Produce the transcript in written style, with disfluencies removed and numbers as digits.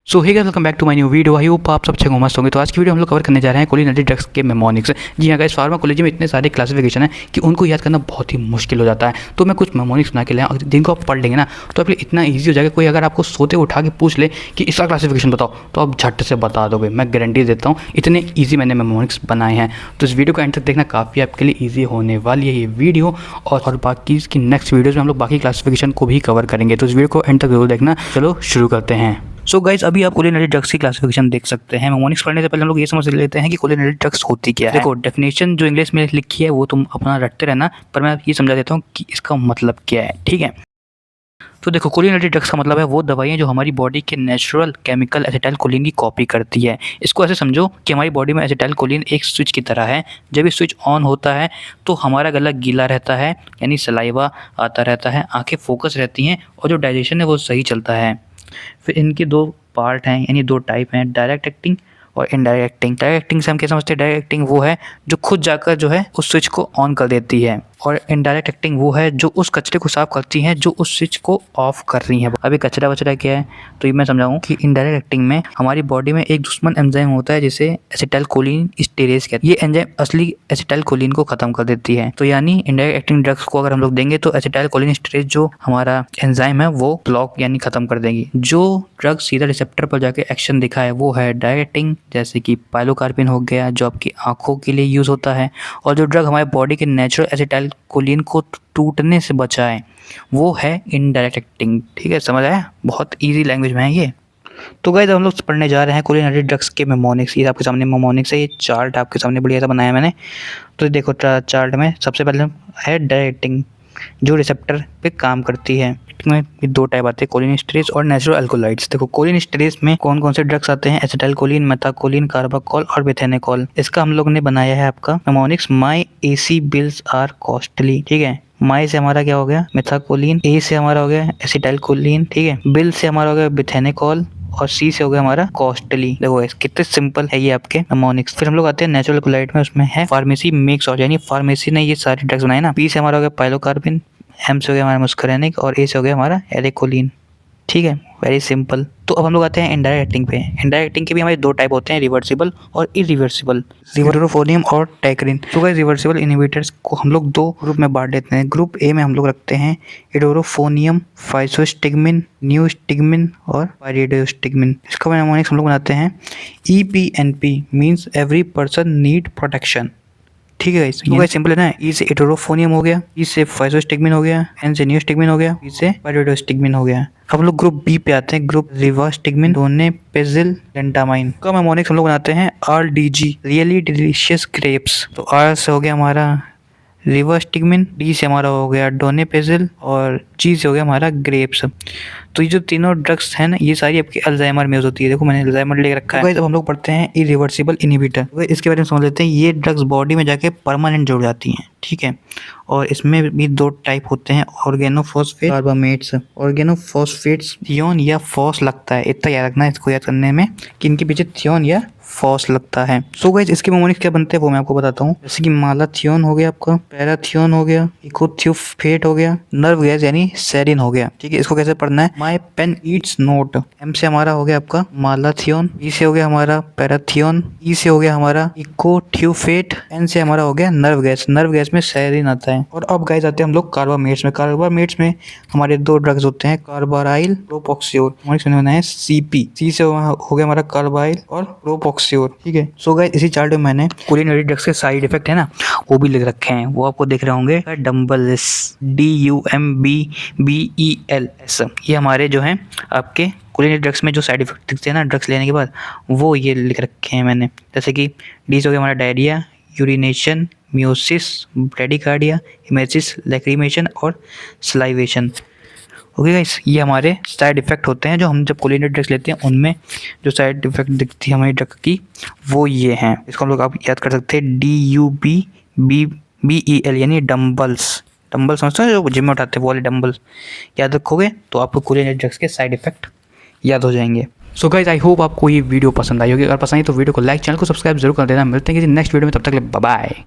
So hey guys, welcome back to my new video. I hope आप सब अच्छे मस्त होंगे। तो आज की वीडियो हम लोग कवर करने जा रहे हैं कोलिनरी ड्रग्स के मेमोनिक्स। जी हाँ गाइस, फार्माकोलॉजी में इतने सारे क्लासिफिकेशन है कि उनको याद करना बहुत ही मुश्किल हो जाता है। तो मैं कुछ मेमोनिक्स बना के लाया, जिनको आप पढ़ लेंगे ना तो आपके लिए इतना ईजी हो जाएगा। कोई अगर आपको सोते उठा के पूछ ले कि इसका क्लासिफिकेशन बताओ तो आप झट से बता दोगे। मैं गारंटी देता हूँ, इतने ईजी मैंने मेमोनिक्स बनाए हैं। तो इस वीडियो को एंड तक देखना, काफ़ी आपके लिए ईजी होने वाली है ये वीडियो। और बाकी इसकी नेक्स्ट वीडियोज़ में हम लोग बाकी क्लासिफिकेशन को भी कवर करेंगे। तो इस वीडियो को एंड तक जरूर देखना। चलो शुरू करते हैं। सो गाइस, अभी आप कुलिनरी ड्रग्स की क्लासिफिकेशन देख सकते हैं। मेमोनिक्स पढ़ने से पहले हम लोग ये समझ लेते हैं कि कुलिनरी ड्रग्स होती क्या है। देखो, डेफिनेशन जो इंग्लिश में लिखी है वो तुम अपना रटते रहना, पर मैं ये समझा देता हूँ कि इसका मतलब क्या है, ठीक है। तो देखो, कुलिनरी ड्रग्स का मतलब है वो दवाइयाँ जो हमारी बॉडी के नेचुरल केमिकल एसिटाइल कोलिन की कॉपी करती है। इसको ऐसे समझो कि हमारी बॉडी में एसिटाइल कोलिन एक स्विच की तरह है। जब ये स्विच ऑन होता है तो हमारा गला गीला रहता है, यानी सलाइवा आता रहता है, आंखें फोकस रहती हैं और जो डाइजेशन है वो सही चलता है। फिर इनके दो पार्ट हैं, यानी दो टाइप हैं, डायरेक्ट एक्टिंग और इनडायरेक्ट एक्टिंग। डायरेक्ट एक्टिंग से हम क्या समझते हैं? डायरेक्ट एक्टिंग वो है जो खुद जाकर जो है उस स्विच को ऑन कर देती है, और इनडायरेक्ट एक्टिंग वो है जो उस कचरे को साफ करती है जो उस स्विच को ऑफ कर रही है। अभी कचरा वचरा क्या है तो ये मैं समझाऊँ कि इनडायरेक्ट एक्टिंग में हमारी बॉडी में एक दुश्मन एंजाइम होता है जिसे एसिटाइल कोलिन स्टेरेज कहते हैं। ये एंजाइम असली एसिटाइल कोलिन को खत्म कर देती है। तो यानी इनडायरेक्ट एक्टिंग ड्रग्स को अगर हम लोग देंगे तो एसिटाइल कोलिन स्टेरेज जो हमारा एंजाइम है वो ब्लॉक यानी खत्म कर देंगी। जो ड्रग सीधा रिसेप्टर पर जाके एक्शन दिखाए वो है डायरेक्ट एक्टिंग, जैसे कि पाइलोकार्पिन हो गया जो आपकी आंखों के लिए यूज होता है। और जो ड्रग हमारे बॉडी के नेचुरल एसिटाइल कोलिन को टूटने से बचाए वो है इनडायरेक्ट एक्टिंग। ठीक है, समझ आया? बहुत इजी लैंग्वेज में है ये। तो गाइस, हम लोग पढ़ने जा रहे हैं कुलिनरी ड्रग्स के मेमोनिक्स। ये आपके सामने मेमोनिक्स है, ये चार्ट आपके सामने बढ़िया सा बनाया मैंने। तो देखो, चार्ट में सबसे पहले है डायरेक्ट एक्टिंग जो रिसेप्टर पे काम करती है। में दो टाइप आते हैं, कोलिनेस्टेरेज और नेचुरल अल्कोलाइड्स। देखो, कोलिनेस्टेरेज में कौन कौन से ड्रग्स आते हैं? एसिटाइल कोलिन, मेथाकोलिन, कार्बाकोल और बेथेनेकोल। इसका हम लोग ने बनाया है आपका mnemonics, my AC bills are costly. ठीक है, माई से हमारा क्या हो गया? मेथाकोलिन, ए से हमारा हो गया एसिटाइल कोलिन, ठीक है, बिल से हमारा हो गया बेथेनेकोल और सी से हो गया हमारा कॉस्टली। देखो कितने सिंपल है ये आपके मेमोनिक्स। फिर हम लोग आते हैं नेचुरल कोलाइड में, उसमें है फार्मेसी मिक्स, और यानी फार्मेसी ने ये सारे ड्रग्स बनाए ना। पी से हमारा हो गया पाइलोकार्पिन, एम से हो गया हमारा मुस्करेनिक और ए से हो गया हमारा एलेकोलिन। ठीक है, वेरी सिंपल। तो अब हम लोग आते हैं इनडायरेक्ट एक्टिंग पे। इनडायरेक्ट एक्टिंग के भी हमारे दो टाइप होते हैं, रिवर्सिबल और इरिवर्सिबल, रिवरोफोनियम और टैक्रिन। तो गाइस, रिवर्सिबल इनहिबिटर्स को हम लोग दो ग्रुप में बांट देते हैं। ग्रुप ए में हम लोग रखते हैं इडोरोफोनियम, फाइसोस्टिग्मिन, न्यूस्टिग्मिन और पाइरिडोस्टिग्मिन। इसका मेमोनिक्स हम लोग बनाते हैं EPNP, means every person need protection. ठीक है गाइस, ये सिंपल है ना। ई से इटोरोफोनियम हो गया, ई से फाइसोस्टिग्मिन हो गया, एन से न्यूस्टिग्मिन हो गया, ई से पाइरिडोस्टिग्मिन हो गया। अब लोग ग्रुप बी पे आते हैं, ग्रुप रिवास्टिग्मिन, डोनेपेजिल, लेंटामाइन का मेमोनिक्स हम लोग बनाते हैं RDG, रियली डिलीशियस ग्रेप्स। तो आर से हो गया हमारा रिवास्टिग्मिन, डी से हमारा हो गया डोनेपेजिल और जी से हो गया हमारा ग्रेप्स। तो ये जो तीनों ड्रग्स हैं ना, ये सारी आपकी अल्जाइमर में यूज होती है। देखो मैंने अल्जाइमर लेके रखा है। अब हम लोग पढ़ते हैं इरिवर्सिबल इनहिबिटर। इसके बारे में समझ लेते हैं। ये ड्रग्स बॉडी में जाके परमानेंट जुड़ जाती हैं, ठीक है। और इसमें भी दो टाइप होते हैं, ऑर्गेनोफॉस्फेट, कार्बामेट्स। ऑर्गेनोफॉस्फेट्स थियोन या फॉस लगता है, इतना याद रखना है इसको याद करने में कि इनके पीछे थियोन या फॉस लगता है। सो गाइस, इसके मेमोनिक्स क्या बनते हैं वो मैं आपको बताता हूँ। जैसे कि मालाथियोन हो गया आपका, पैराथियोन हो गया, इकोथियोफेट हो गया, नर्व गैस यानी सेरिन हो गया। ठीक है, इसको कैसे पढ़ना है? My pen Yeats note. M से हमारा हो गया आपका मालाथियोन, ई से हो गया हमारा पैराथियोन, ई से हो गया हमारा इकोथियोफेट, एन से हमारा हो गया नर्व गैस। नर्व गैस में सेरिन आता है। और अब गाइस आते हैं हम लोग कार्बामेट्स में। कार्बामेट्स में हमारे दो ड्रग्स होते हैं, कार्बाराइल, प्रोपोक्सियोर। मैंने है CP, सी से हो गया हमारा कार्बाइल और प्रोपोक्सियोर। ठीक है। सो गाइस, इसी चार्ट में मैंने कुलिनरी ड्रग्स के साइड इफेक्ट है ना वो भी लिख रखे हैं, वो आपको देख रहे होंगे। डम्बल्स, DUMBBELS, ये हमारे जो हैं आपके कुलिनरी ड्रग्स में जो साइड इफेक्ट दिखते हैं ना ड्रग्स लेने के बाद, वो ये लिख रखे हैं मैंने। जैसे कि डी से हो गया हमारा diarrhoea, urination, miosis, bradycardia, emesis, lacrimation और स्लाइवेशन। ओके गाइस, ये हमारे साइड इफेक्ट होते हैं जो हम जब कुलिनरी ड्रग्स लेते हैं उनमें जो साइड इफेक्ट दिखती है हमारी ड्रग की, वो ये हैं। इसको हम लोग आप याद कर सकते हैं, DUBBEL यानी डम्बल्स। डम्बल समझते हैं जो जिम में उठाते हैं, वो वाले डम्बल्स याद रखोगे तो आपको कुलिनरी ड्रग्स के साइड इफेक्ट याद हो जाएंगे। सो गाइस, आई होप आपको ये वीडियो पसंद आई होगी। अगर पसंद आई तो वीडियो को लाइक, चैनल को सब्सक्राइब जरूर कर देना। मिलते हैं किसी नेक्स्ट वीडियो में, तब तक के लिए बाय बाय।